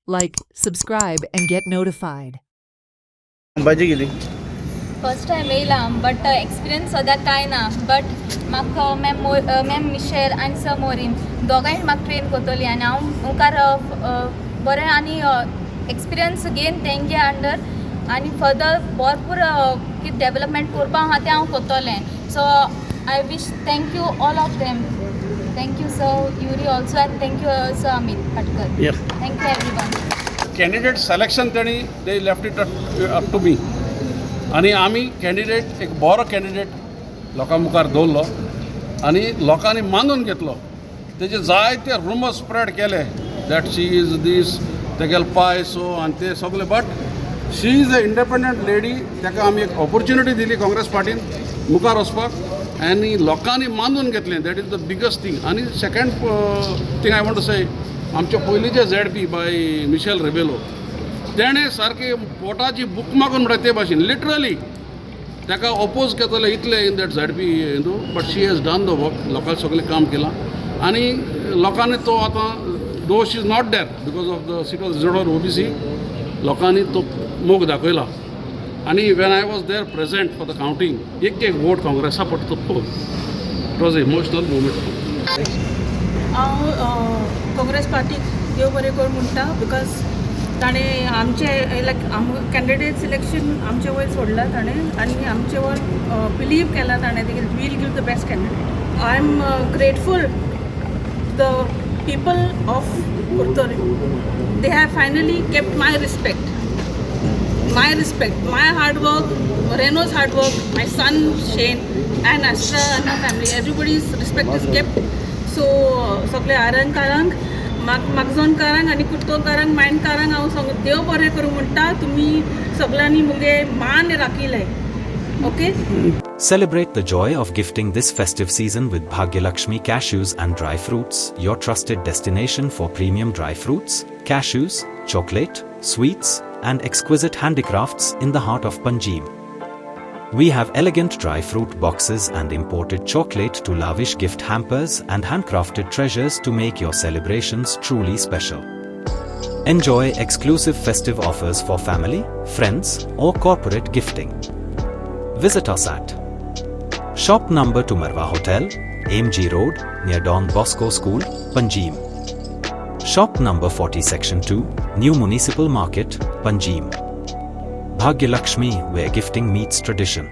Like, subscribe, and get notified. भाजी गेली first time येयला बट एक्सपिरियन्स सद्या कांय ना बट म्हाका मॅम मिशेल आनी सर मोरीन दोगांय म्हाका ट्रेन करतली आनी हांव मुखार बरें आनी एक्सपिरियन्स घेन तेंगे अंडर आनी फर्दर भरपूर कितें डेवलपमेंट करपा आहा तें हांव करतलें so I wish thank you all of them thank you sir Yuri also and thank you sir Amit Patkar thank you everyone candidate selection तेणी they left it up to me आनी आमी कॅन्डिडेट एक बरो कॅन्डिडेट लोकां मुखार दवरलो आनी लोकांनी मानून घेतलो तेजे जायते रुमर्स स्प्रेड केले दॅट शी इज दीस तेगेले पाय सो आनी ते सगळे but she is a independent lady ताका आमी एक ऑपॉर्च्युनिटी दिली काँग्रेस पार्टीन मुखार वचपाक आनी लोकांनी मानून घेतलें that is the biggest thing आनी second thing I want to say आमचे पयलींचे ZP बाय मिशेल रेबेलो तेणें सारके पोटाची बूक मागून म्हणटा ते भाशेन लिटरली ताका ऑपोज केतले इतले इन दॅट ZP हिंदू but she has done the work लोकांनी सगळें काम केलां आनी लोकांनी तो आतां though she is not there because of the seat of reserve OBC लोकांनी तो मोग दाखयला आनी when I was there present for the counting एक वोट काँग्रेसा पडटा तो it was a emotional movement हांव काँग्रेस पार्टीक देव बरें कर म्हणटा बिकॉज ताणें आमचे लायक कॅन्डिडेट सिलेक्शन आमचे वयर सोडला ताणें आनी आमचे वयर बिलीव केला ताणें will give the best candidate I am grateful the people of Curtorim they have finally kept my respect my hard work रेनोज hard work my son Shane and एस्ट्रा and my family everybody's respect is kept so सगळे आरंकारांक मागजोनकारांक आनी कुर्तोकारांक मायंडकारांक हांव देव बरें करूं म्हणटा तुमी सगळ्यांनी मुगे मान राखिले okay Celebrate the joy of gifting this festive season with Bhagyalakshmi Cashews and Dry Fruits, your trusted destination for premium dry fruits, cashews, chocolate, sweets, and exquisite handicrafts in the heart of Panjim. We have elegant dry fruit boxes and imported chocolate to lavish gift hampers and handcrafted treasures to make your celebrations truly special. Enjoy exclusive festive offers for family, friends, or corporate gifting. Visit us at Shop number to Marwa Hotel, AMG Road, near Don Bosco School, Panjim. Shop number 40 Section 2, New Municipal Market, Panjim. Bhagyalakshmi, where gifting meets tradition.